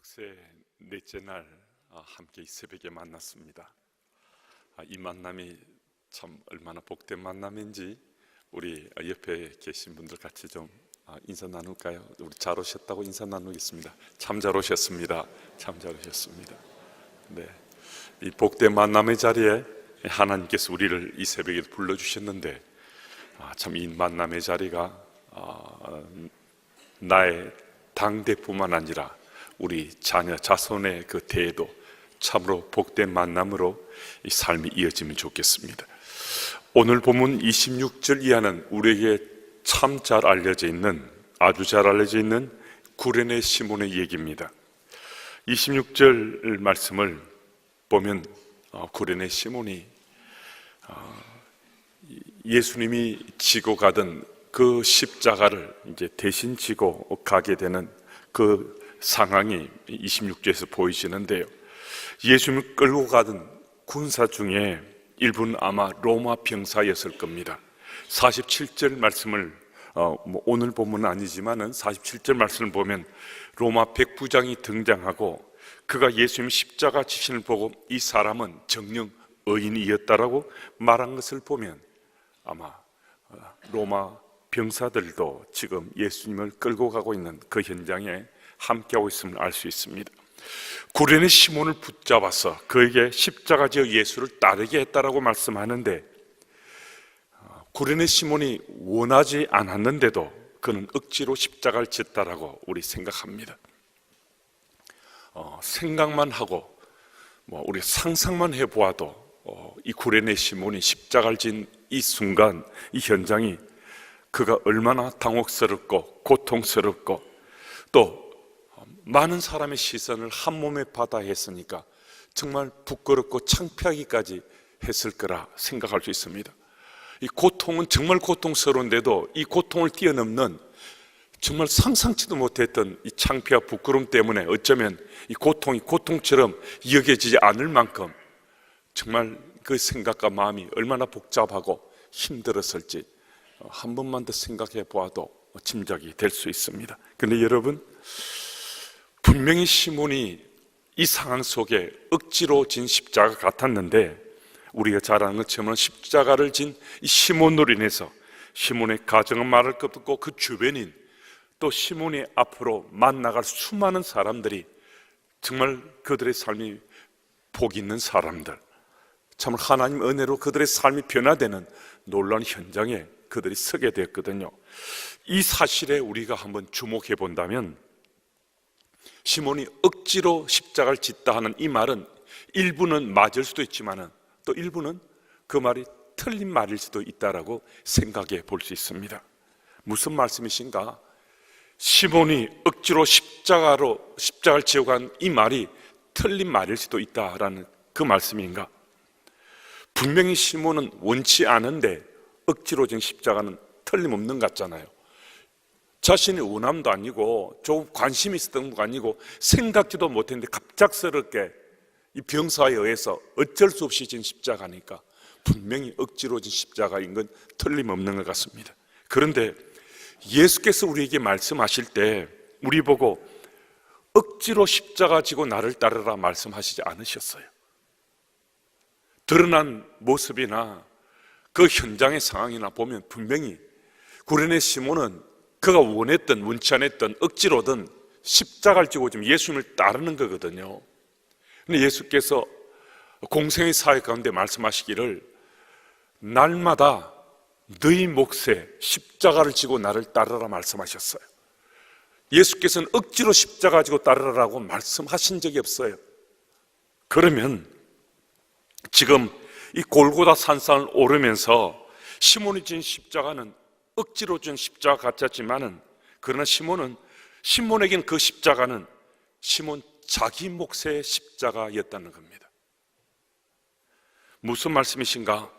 석세 넷째 날 함께 이 새벽에 만났습니다. 이 만남이 참 얼마나 복된 만남인지 우리 옆에 계신 분들 같이 좀 인사 나눌까요? 우리 잘 오셨다고 인사 나누겠습니다. 참 잘 오셨습니다. 참 잘 오셨습니다. 네, 이 복된 만남의 자리에 하나님께서 우리를 이 새벽에 불러주셨는데 참 이 만남의 자리가 나의 당대뿐만 아니라 우리 자녀 자손의 그 대에도 참으로 복된 만남으로 이 삶이 이어지면 좋겠습니다. 오늘 본문 26절 이하는 우리에게 참 잘 알려져 있는, 아주 잘 알려져 있는 구레네 시몬의 얘기입니다. 26절 말씀을 보면 구레네 시몬이 예수님이 지고 가던 그 십자가를 이제 대신 지고 가게 되는 그 상황이 26절에서 보이시는데요. 예수님을 끌고 가던 군사 중에 일부는 아마 로마 병사였을 겁니다. 47절 말씀을 오늘 본문은 아니지만은 47절 말씀을 보면 로마 백부장이 등장하고 그가 예수님 십자가 지신을 보고 이 사람은 정녕 의인이었다라고 말한 것을 보면 아마 로마 병사들도 지금 예수님을 끌고 가고 있는 그 현장에 함께하고 있음을 알 수 있습니다. 구레네 시몬을 붙잡아서 그에게 십자가 지어 예수를 따르게 했다라고 말씀하는데, 구레네 시몬이 원하지 않았는데도 그는 억지로 십자가를 짓다라고 우리 생각합니다. 생각만 하고 우리 상상만 해보아도 이 구레네 시몬이 십자가를 진 이 순간, 이 현장이 그가 얼마나 당혹스럽고 고통스럽고 또 많은 사람의 시선을 한 몸에 받아 했으니까 정말 부끄럽고 창피하기까지 했을 거라 생각할 수 있습니다. 이 고통은 정말 고통스러운데도 이 고통을 뛰어넘는 정말 상상치도 못했던 이 창피와 부끄러움 때문에 어쩌면 이 고통이 고통처럼 여겨지지 않을 만큼 정말 그 생각과 마음이 얼마나 복잡하고 힘들었을지 한 번만 더 생각해 보아도 짐작이 될 수 있습니다. 그런데 여러분, 분명히 시몬이 이 상황 속에 억지로 진 십자가 같았는데 우리가 잘 아는 것처럼 십자가를 진 이 시몬으로 인해서 시몬의 가정은 말할 것도 없고 그 주변인 또 시몬이 앞으로 만나갈 수많은 사람들이 정말 그들의 삶이 복 있는 사람들, 참 하나님 은혜로 그들의 삶이 변화되는 놀라운 현장에 그들이 서게 되었거든요. 이 사실에 우리가 한번 주목해 본다면 시몬이 억지로 십자가를 짓다 하는 이 말은 일부는 맞을 수도 있지만 또 일부는 그 말이 틀린 말일 수도 있다라고 생각해 볼 수 있습니다. 무슨 말씀이신가? 시몬이 억지로 십자가를 지어 간 이 말이 틀린 말일 수도 있다라는 그 말씀인가? 분명히 시몬은 원치 않은데 억지로 진 십자가는 틀림없는 것 같잖아요. 자신의 원함도 아니고 조금 관심이 있었던 것도 아니고 생각지도 못했는데 갑작스럽게 이 병사에 의해서 어쩔 수 없이 진 십자가니까 분명히 억지로 진 십자가인 건 틀림없는 것 같습니다. 그런데 예수께서 우리에게 말씀하실 때 우리 보고 억지로 십자가 지고 나를 따르라 말씀하시지 않으셨어요. 드러난 모습이나 그 현장의 상황이나 보면 분명히 구레네 시몬은 그가 원했던 원치 않았던 억지로든 십자가를 지고 지금 예수님을 따르는 거거든요. 근데 예수께서 공생의 사회 가운데 말씀하시기를 날마다 너희 몫에 십자가를 지고 나를 따르라 말씀하셨어요. 예수께서는 억지로 십자가 지고 따르라고 말씀하신 적이 없어요. 그러면 지금 이 골고다 산상을 오르면서 시몬이 진 십자가는 억지로 진 십자가 같았지만은 그러나 시몬에게는 그 십자가는 시몬 자기 몫의 십자가였다는 겁니다. 무슨 말씀이신가?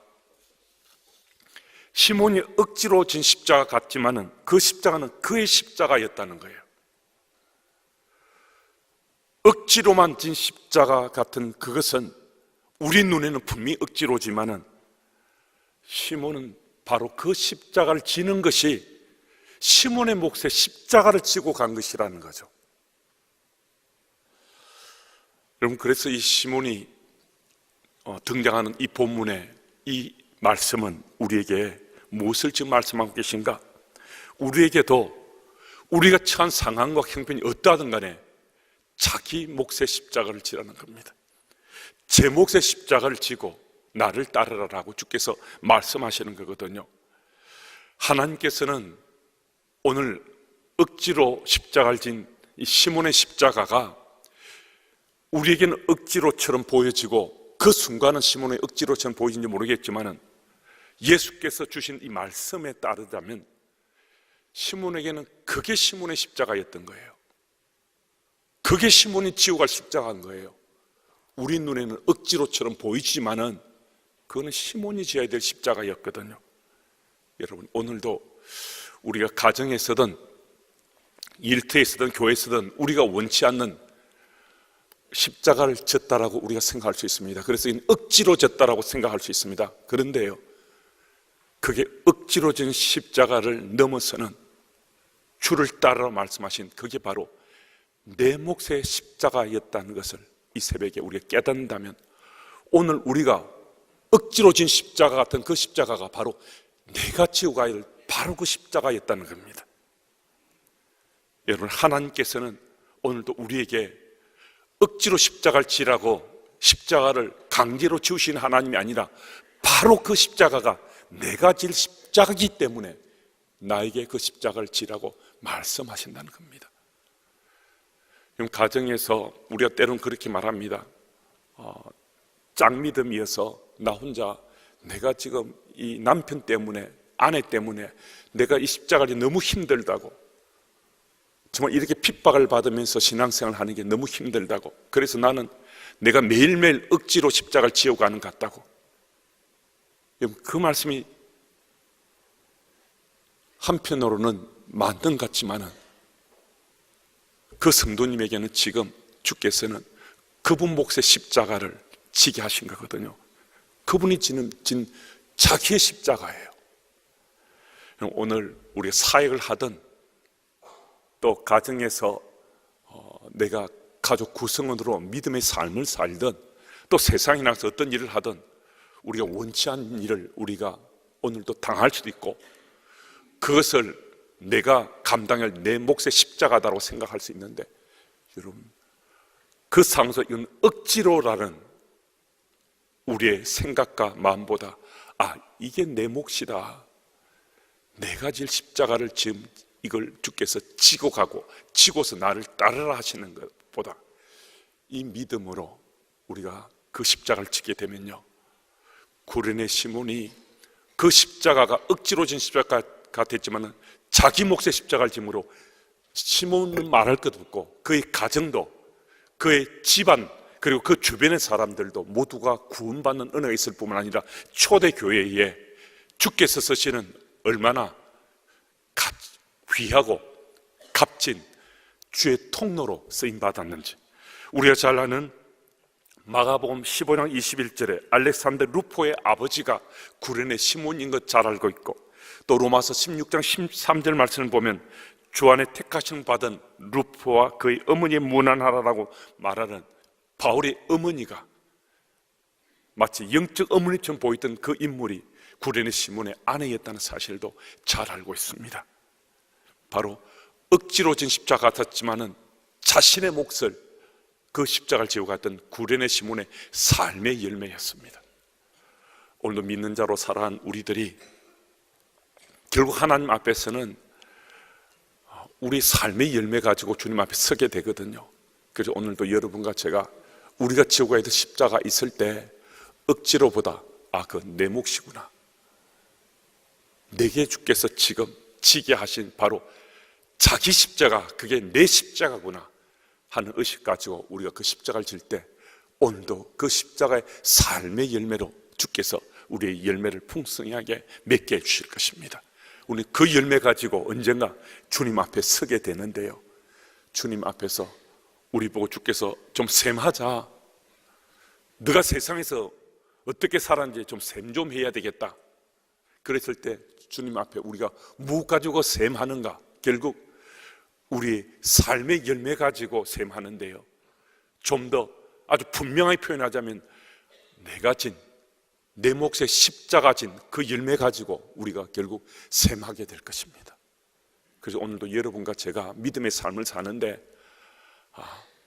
시몬이 억지로 진 십자가 같지만은 그 십자가는 그의 십자가였다는 거예요. 억지로만 진 십자가 같은 그것은 우리 눈에는 분명히 억지로지만은 시몬은 바로 그 십자가를 지는 것이 시몬의 몫에 십자가를 지고 간 것이라는 거죠. 여러분, 그래서 이 시몬이 등장하는 이 본문의 이 말씀은 우리에게 무엇을 지금 말씀하고 계신가? 우리에게도 우리가 처한 상황과 형편이 어떠하든 간에 자기 몫의 십자가를 지라는 겁니다. 제 몫의 십자가를 지고 나를 따르라라고 주께서 말씀하시는 거거든요. 하나님께서는 오늘 억지로 십자가를 진 이 시몬의 십자가가 우리에게는 억지로처럼 보여지고 그 순간은 시몬의 억지로처럼 보이는지 모르겠지만 예수께서 주신 이 말씀에 따르자면 시몬에게는 그게 시몬의 십자가였던 거예요. 그게 시몬이 지고 갈 십자가인 거예요. 우리 눈에는 억지로처럼 보이지만은 그거는 시몬이 지어야 될 십자가였거든요. 여러분, 오늘도 우리가 가정에서든 일터에서든 교회에서든 우리가 원치 않는 십자가를 졌다라고 우리가 생각할 수 있습니다. 그래서 억지로 졌다라고 생각할 수 있습니다. 그런데요, 그게 억지로 진 십자가를 넘어서는 주를 따르라 말씀하신 그게 바로 내 몫의 십자가였다는 것을 이 새벽에 우리가 깨닫는다면 오늘 우리가 억지로 진 십자가 같은 그 십자가가 바로 내가 지고 가야 할 바로 그 십자가였다는 겁니다. 여러분, 하나님께서는 오늘도 우리에게 억지로 십자가를 지라고 십자가를 강제로 지우신 하나님이 아니라 바로 그 십자가가 내가 질 십자가이기 때문에 나에게 그 십자가를 지라고 말씀하신다는 겁니다. 그럼 가정에서 우리가 때로는 그렇게 말합니다. 짝믿음이어서 나 혼자 내가 지금 이 남편 때문에 아내 때문에 내가 이 십자가를 너무 힘들다고, 정말 이렇게 핍박을 받으면서 신앙생활을 하는 게 너무 힘들다고, 그래서 나는 내가 매일매일 억지로 십자가를 지어가는 것 같다고. 그 말씀이 한편으로는 맞는 것 같지만은 그 성도님에게는 지금 주께서는 그분 몫의 십자가를 지게 하신 거거든요. 그분이 진 자기의 십자가예요. 오늘 우리가 사역을 하든 또 가정에서 내가 가족 구성원으로 믿음의 삶을 살든 또 세상에 나가서 어떤 일을 하든 우리가 원치 않는 일을 우리가 오늘도 당할 수도 있고 그것을 내가 감당할 내 몫의 십자가다라고 생각할 수 있는데, 여러분, 그 상황에서 이건 억지로라는 우리의 생각과 마음보다 이게 내 몫이다, 내가 질 십자가를 지금 이걸 주께서 지고 가고 지고서 나를 따르라 하시는 것보다 이 믿음으로 우리가 그 십자가를 지게 되면요, 구레네 시몬이 그 십자가가 억지로 진 십자가가 됐지만 자기 몫의 십자가를 짐으로 시몬은 말할 것 없고 그의 가정도 그의 집안 그리고 그 주변의 사람들도 모두가 구원받는 은혜가 있을 뿐만 아니라 초대교회에 주께서 쓰시는 얼마나 귀하고 값진 주의 통로로 쓰임받았는지, 우리가 잘 아는 마가복음 15장 21절에 알렉산더 루포의 아버지가 구레네 시몬인 것 잘 알고 있고, 또 로마서 16장 13절 말씀을 보면 주 안에 택하심 받은 루포와 그의 어머니의 문안하라라고 말하는 바울의 어머니가 마치 영적 어머니처럼 보이던 그 인물이 구레네 시몬의 아내였다는 사실도 잘 알고 있습니다. 바로 억지로 진 십자가 같았지만은 자신의 몫을 그 십자가를 지고 갔던 구레네 시몬의 삶의 열매였습니다. 오늘도 믿는 자로 살아간 우리들이 결국 하나님 앞에서는 우리 삶의 열매 가지고 주님 앞에 서게 되거든요. 그래서 오늘도 여러분과 제가 우리가 지고 가야 될 십자가 있을 때 억지로보다 그건 내 몫이구나, 내게 주께서 지금 지게 하신 바로 자기 십자가, 그게 내 십자가구나 하는 의식 가지고 우리가 그 십자가를 질 때 오늘도 그 십자가의 삶의 열매로 주께서 우리의 열매를 풍성하게 맺게 해주실 것입니다. 우리 그 열매 가지고 언젠가 주님 앞에 서게 되는데요, 주님 앞에서 우리 보고 주께서 좀 셈하자, 네가 세상에서 어떻게 살았는지 좀 셈 좀 해야 되겠다, 그랬을 때 주님 앞에 우리가 뭐 가지고 셈하는가? 결국 우리 삶의 열매 가지고 셈하는데요, 좀 더 아주 분명하게 표현하자면 내가 진, 내 몫의 십자가 진 그 열매 가지고 우리가 결국 샘하게 될 것입니다. 그래서 오늘도 여러분과 제가 믿음의 삶을 사는데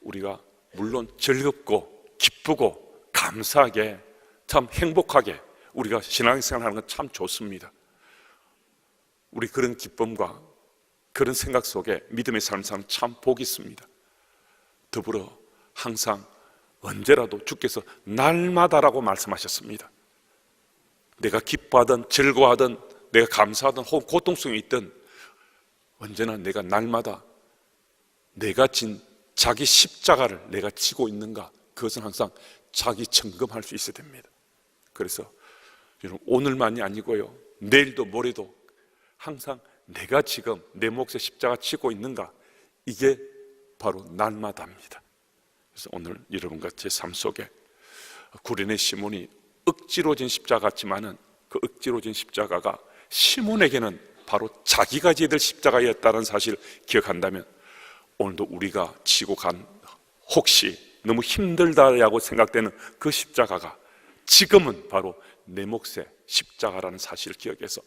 우리가 물론 즐겁고 기쁘고 감사하게 참 행복하게 우리가 신앙생활 하는 건 참 좋습니다. 우리 그런 기쁨과 그런 생각 속에 믿음의 삶을 사는 참 복이 있습니다. 더불어 항상 언제라도 주께서 날마다라고 말씀하셨습니다. 내가 기뻐하든 즐거워하든 내가 감사하든 혹은 고통 속에 있든 언제나 내가 날마다 내가 진 자기 십자가를 내가 지고 있는가, 그것은 항상 자기 점검할 수 있어야 됩니다. 그래서 여러분, 오늘만이 아니고요, 내일도 모레도 항상 내가 지금 내 몫의 십자가 지고 있는가, 이게 바로 날마다입니다. 그래서 오늘 여러분과 제 삶 속에 구레네 시몬이 억지로 진 십자가 같지만은 그 억지로 진 십자가가 시몬에게는 바로 자기가 지어야 될 십자가였다는 사실을 기억한다면 오늘도 우리가 지고 간 혹시 너무 힘들다라고 생각되는 그 십자가가 지금은 바로 내 몫의 십자가라는 사실을 기억해서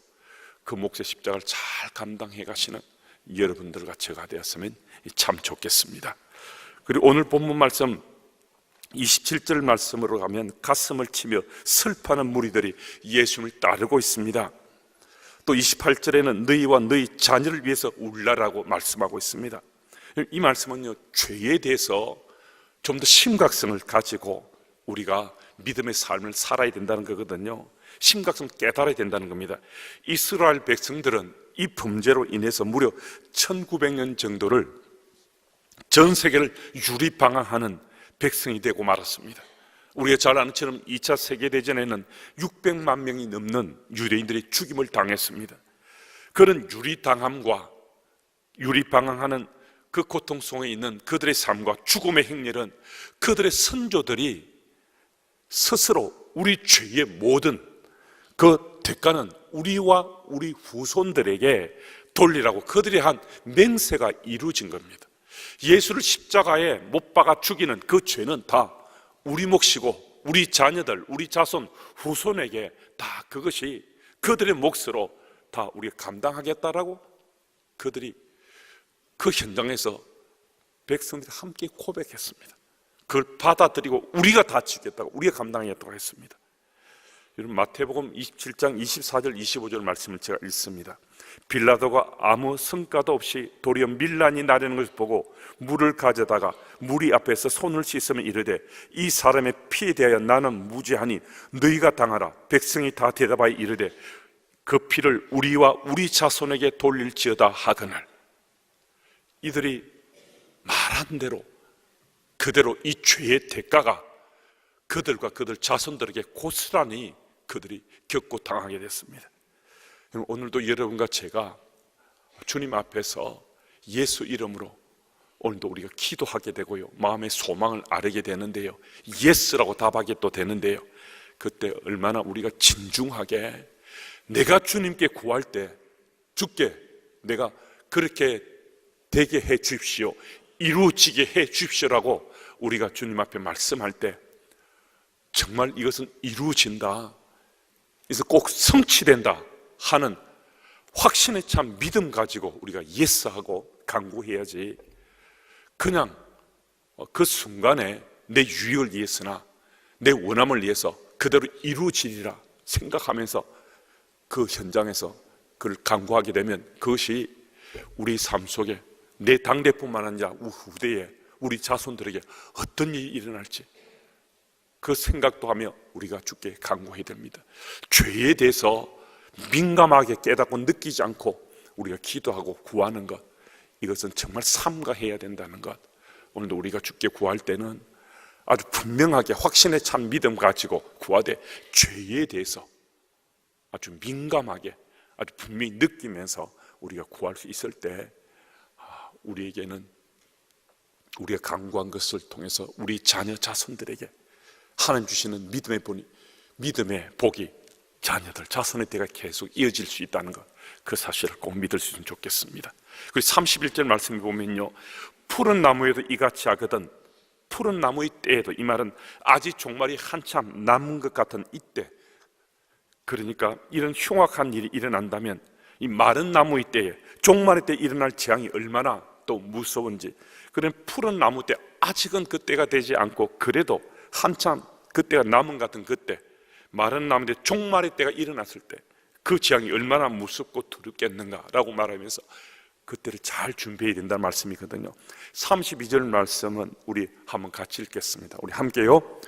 그 몫의 십자가를 잘 감당해 가시는 여러분들과 제가 되었으면 참 좋겠습니다. 그리고 오늘 본문 말씀 27절 말씀으로 가면 가슴을 치며 슬퍼하는 무리들이 예수님을 따르고 있습니다. 또 28절에는 너희와 너희 자녀를 위해서 울라라고 말씀하고 있습니다. 이 말씀은요, 죄에 대해서 좀 더 심각성을 가지고 우리가 믿음의 삶을 살아야 된다는 거거든요. 심각성을 깨달아야 된다는 겁니다. 이스라엘 백성들은 이 범죄로 인해서 무려 1900년 정도를 전 세계를 유리방황하는 백성이 되고 말았습니다. 우리가 잘 아는 것처럼 2차 세계대전에는 600만 명이 넘는 유대인들이 죽임을 당했습니다. 그런 유리당함과 유리방황하는 그 고통 속에 있는 그들의 삶과 죽음의 행렬은 그들의 선조들이 스스로 우리 죄의 모든 그 대가는 우리와 우리 후손들에게 돌리라고 그들이 한 맹세가 이루어진 겁니다. 예수를 십자가에 못 박아 죽이는 그 죄는 다 우리 몫이고 우리 자녀들, 우리 자손, 후손에게 다 그것이 그들의 몫으로 다 우리가 감당하겠다라고 그들이 그 현장에서 백성들이 함께 고백했습니다. 그걸 받아들이고 우리가 다 지겠다고, 우리가 감당하겠다고 했습니다. 여러분, 마태복음 27장 24절 25절 말씀을 제가 읽습니다. 빌라도가 아무 성과도 없이 도리어 밀란이 나려는 것을 보고 물을 가져다가 무리 앞에서 손을 씻으며 이르되 이 사람의 피에 대하여 나는 무죄하니 너희가 당하라. 백성이 다 대답하여 이르되 그 피를 우리와 우리 자손에게 돌릴지어다 하거늘. 이들이 말한 대로 그대로 이 죄의 대가가 그들과 그들 자손들에게 고스란히 그들이 겪고 당하게 됐습니다. 오늘도 여러분과 제가 주님 앞에서 예수 이름으로 오늘도 우리가 기도하게 되고요, 마음의 소망을 아뢰게 되는데요, 예스라고 답하게 또 되는데요, 그때 얼마나 우리가 진중하게 내가 주님께 구할 때 주께 내가 그렇게 되게 해 주십시오, 이루어지게 해 주십시오라고 우리가 주님 앞에 말씀할 때 정말 이것은 이루어진다, 그래서 꼭 성취된다 하는 확신에 참 믿음 가지고 우리가 예스하고 간구해야지, 그냥 그 순간에 내 유익을 위해서나 내 원함을 위해서 그대로 이루어지리라 생각하면서 그 현장에서 그걸 간구하게 되면 그것이 우리 삶 속에 내 당대뿐만 아니라 후대에 우리 자손들에게 어떤 일이 일어날지 그 생각도 하며 우리가 주께 간구해야 됩니다. 죄에 대해서 민감하게 깨닫고 느끼지 않고 우리가 기도하고 구하는 것, 이것은 정말 삼가해야 된다는 것, 오늘도 우리가 주께 구할 때는 아주 분명하게 확신에 찬 믿음 가지고 구하되 죄에 대해서 아주 민감하게 아주 분명히 느끼면서 우리가 구할 수 있을 때 우리에게는 우리가 간구한 것을 통해서 우리 자녀 자손들에게 하나님 주시는 믿음의 복이 자녀들, 자손의 때가 계속 이어질 수 있다는 것, 그 사실을 꼭 믿을 수 있으면 좋겠습니다. 그리고 31절 말씀에 보면요, 푸른 나무에도 이같이 하거든 푸른 나무의 때에도, 이 말은 아직 종말이 한참 남은 것 같은 이때, 그러니까 이런 흉악한 일이 일어난다면 이 마른 나무의 때에, 종말의 때 일어날 재앙이 얼마나 또 무서운지, 그런 푸른 나무 때, 아직은 그때가 되지 않고 그래도 한참 그때가 남은 것 같은 그때, 마른 나무 때 종말의 때가 일어났을 때 그 재앙이 얼마나 무섭고 두렵겠는가라고 말하면서 그때를 잘 준비해야 된다는 말씀이거든요. 32절 말씀은 우리 한번 같이 읽겠습니다. 우리 함께요.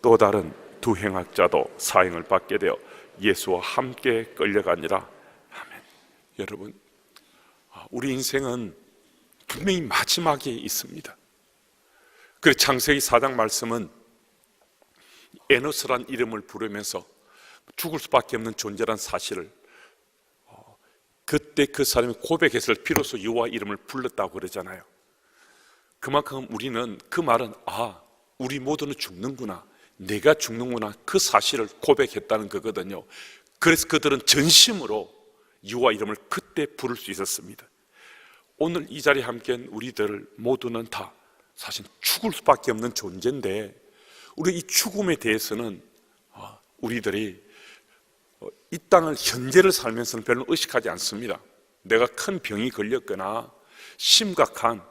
또 다른 두 행악자도 사형을 받게 되어 예수와 함께 끌려가니라. 아멘. 여러분, 우리 인생은 분명히 마지막에 있습니다. 그래서 창세기 4장 말씀은 에노스란 이름을 부르면서 죽을 수밖에 없는 존재란 사실을 그때 그 사람이 고백했을 비로소 여호와 이름을 불렀다고 그러잖아요. 그만큼 우리는 그 말은 우리 모두는 죽는구나, 내가 죽는구나, 그 사실을 고백했다는 거거든요. 그래서 그들은 전심으로 여호와 이름을 그때 부를 수 있었습니다. 오늘 이 자리에 함께한 우리들 모두는 다 사실 죽을 수밖에 없는 존재인데, 우리 이 죽음에 대해서는 우리들이 이 땅을 현재를 살면서는 별로 의식하지 않습니다. 내가 큰 병이 걸렸거나 심각한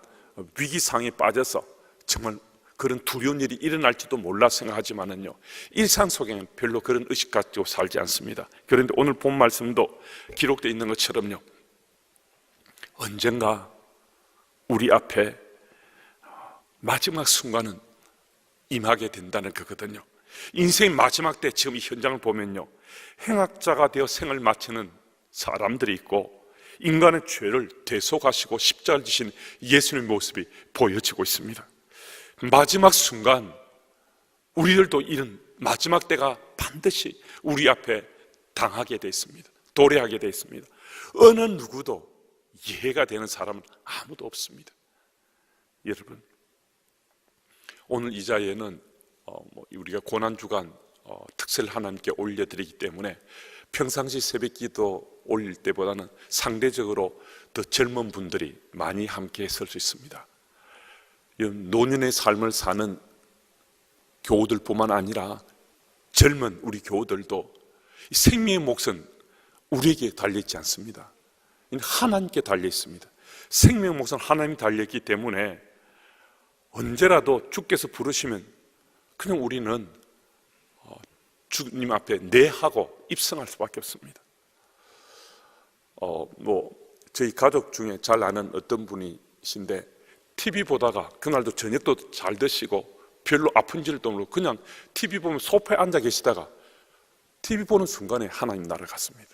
위기상에 빠져서 정말 그런 두려운 일이 일어날지도 몰라 생각하지만은요, 일상 속에는 별로 그런 의식 가지고 살지 않습니다. 그런데 오늘 본 말씀도 기록되어 있는 것처럼요, 언젠가 우리 앞에 마지막 순간은 임하게 된다는 거거든요. 인생의 마지막 때 지금 이 현장을 보면요, 행악자가 되어 생을 마치는 사람들이 있고 인간의 죄를 대속하시고 십자가를 지신 예수님의 모습이 보여지고 있습니다. 마지막 순간 우리들도 이런 마지막 때가 반드시 우리 앞에 당하게 되어 있습니다. 도래하게 되어 있습니다. 어느 누구도 이해가 되는 사람은 아무도 없습니다. 여러분, 오늘 이 자리에는 우리가 고난주간 특세를 하나님께 올려드리기 때문에 평상시 새벽기도 올릴 때보다는 상대적으로 더 젊은 분들이 많이 함께 설 수 있습니다. 노년의 삶을 사는 교우들뿐만 아니라 젊은 우리 교우들도 생명의 몫은 우리에게 달려있지 않습니다. 하나님께 달려 있습니다. 생명의 몫은 하나님이 달려있기 때문에 언제라도 주께서 부르시면 그냥 우리는 주님 앞에 네 하고 입성할 수밖에 없습니다. 저희 가족 중에 잘 아는 어떤 분이신데 TV 보다가 그날도 저녁도 잘 드시고 별로 아픈 줄도 모르고 그냥 TV 보면 소파에 앉아 계시다가 TV 보는 순간에 하나님 나라 갔습니다.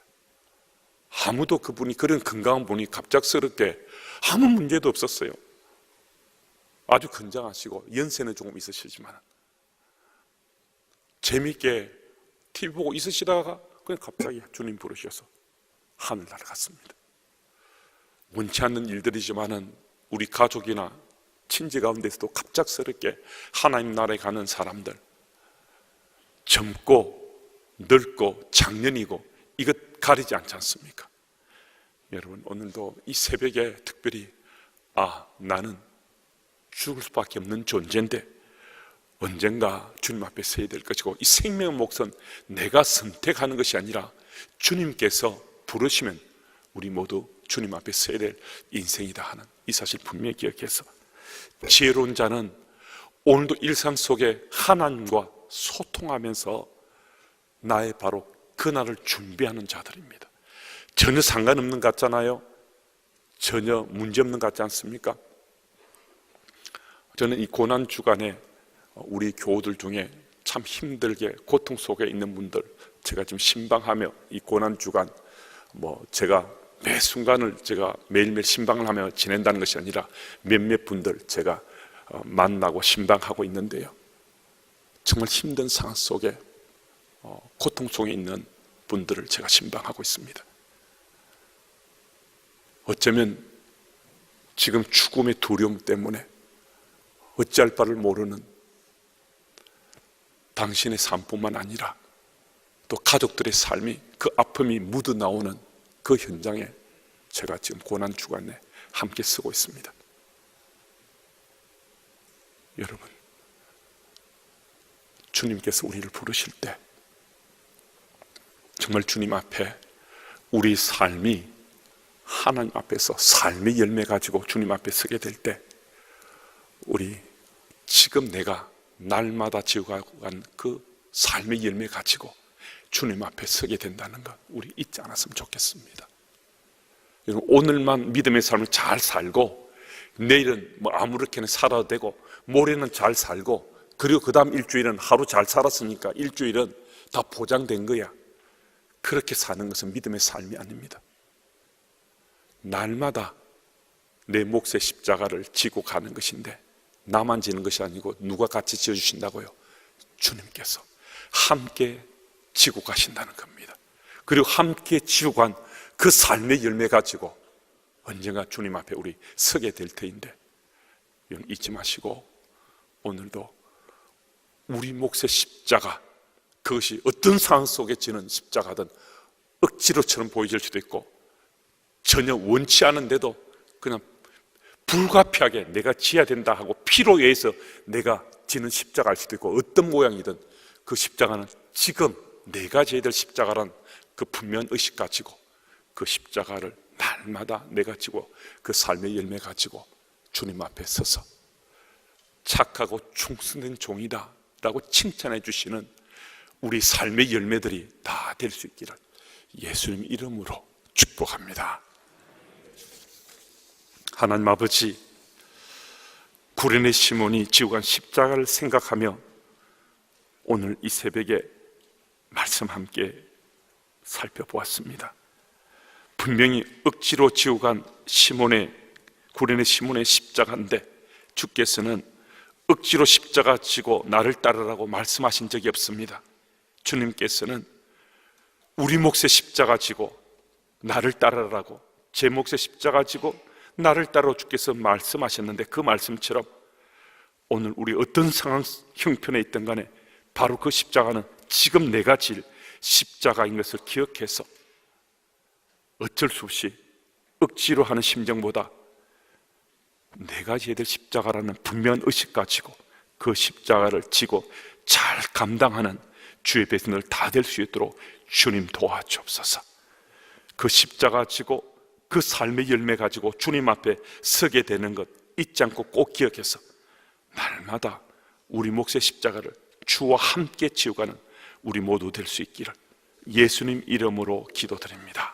아무도 그분이, 그런 건강한 분이 갑작스럽게 아무 문제도 없었어요. 아주 건장하시고 연세는 조금 있으시지만 재미있게 TV 보고 있으시다가 그냥 갑자기 주님 부르셔서 하늘 날아갔습니다. 원치 않는 일들이지만은 우리 가족이나 친지 가운데서도 갑작스럽게 하나님 나라에 가는 사람들, 젊고 늙고 장년이고 이것 가리지 않지 않습니까? 여러분, 오늘도 이 새벽에 특별히 나는 죽을 수밖에 없는 존재인데 언젠가 주님 앞에 서야 될 것이고 이 생명의 몫은 내가 선택하는 것이 아니라 주님께서 부르시면 우리 모두 주님 앞에 서야 될 인생이다 하는 이 사실 분명히 기억해서, 지혜로운 자는 오늘도 일상 속에 하나님과 소통하면서 나의 바로 그날을 준비하는 자들입니다. 전혀 상관없는 것 같잖아요. 전혀 문제없는 것 같지 않습니까? 저는 이 고난주간에 우리 교우들 중에 참 힘들게 고통 속에 있는 분들 제가 지금 신방하며 이 고난주간 제가 매 순간을 제가 매일매일 신방을 하며 지낸다는 것이 아니라 몇몇 분들 제가 만나고 신방하고 있는데요, 정말 힘든 상황 속에 고통 속에 있는 분들을 제가 신방하고 있습니다. 어쩌면 지금 죽음의 두려움 때문에 어찌할 바를 모르는 당신의 삶뿐만 아니라 또 가족들의 삶이, 그 아픔이 묻어나오는 그 현장에 제가 지금 고난주간에 함께 쓰고 있습니다. 여러분, 주님께서 우리를 부르실 때 정말 주님 앞에 우리 삶이 하나님 앞에서 삶의 열매 가지고 주님 앞에 서게 될 때 우리 지금 내가 날마다 지어가는 그 삶의 열매 가지고 주님 앞에 서게 된다는 것 우리 잊지 않았으면 좋겠습니다. 여러분, 오늘만 믿음의 삶을 잘 살고 내일은 뭐 아무렇게나 살아도 되고 모레는 잘 살고 그리고 그 다음 일주일은 하루 잘 살았으니까 일주일은 다 보장된 거야. 그렇게 사는 것은 믿음의 삶이 아닙니다. 날마다 내 몫의 십자가를 지고 가는 것인데 나만 지는 것이 아니고 누가 같이 지어주신다고요? 주님께서 함께 지고 가신다는 겁니다. 그리고 함께 지고 간 그 삶의 열매 가지고 언젠가 주님 앞에 우리 서게 될 터인데 잊지 마시고 오늘도 우리 몫의 십자가, 그것이 어떤 상황 속에 지는 십자가든 억지로처럼 보여질 수도 있고 전혀 원치 않은데도 그냥 불가피하게 내가 지어야 된다 하고 필요에 의해서 내가 지는 십자가일 수도 있고 어떤 모양이든 그 십자가는 지금 내가 지어야 될 십자가란 그 분명한 의식 가지고 그 십자가를 날마다 내가 지고 그 삶의 열매 가지고 주님 앞에 서서 착하고 충성된 종이다 라고 칭찬해 주시는 우리 삶의 열매들이 다 될 수 있기를 예수님 이름으로 축복합니다. 하나님 아버지, 구레네 시몬이 지고 간 십자가를 생각하며 오늘 이 새벽에 말씀 함께 살펴보았습니다. 분명히 억지로 지고 간 구레네 시몬의 십자가인데 주께서는 억지로 십자가 지고 나를 따르라고 말씀하신 적이 없습니다. 주님께서는 우리 몫의 십자가 지고 나를 따르라고, 제 몫의 십자가 지고 나를 따라 주께서 말씀하셨는데 그 말씀처럼 오늘 우리 어떤 상황 형편에 있든 간에 바로 그 십자가는 지금 내가 질 십자가인 것을 기억해서 어쩔 수 없이 억지로 하는 심정보다 내가 지어야 될 십자가라는 분명한 의식 가지고 그 십자가를 지고 잘 감당하는 주의 백성들 다 될 수 있도록 주님 도와주옵소서. 그 십자가 지고 그 삶의 열매 가지고 주님 앞에 서게 되는 것 잊지 않고 꼭 기억해서 날마다 우리 몫의 십자가를 주와 함께 지어가는 우리 모두 될 수 있기를 예수님 이름으로 기도드립니다.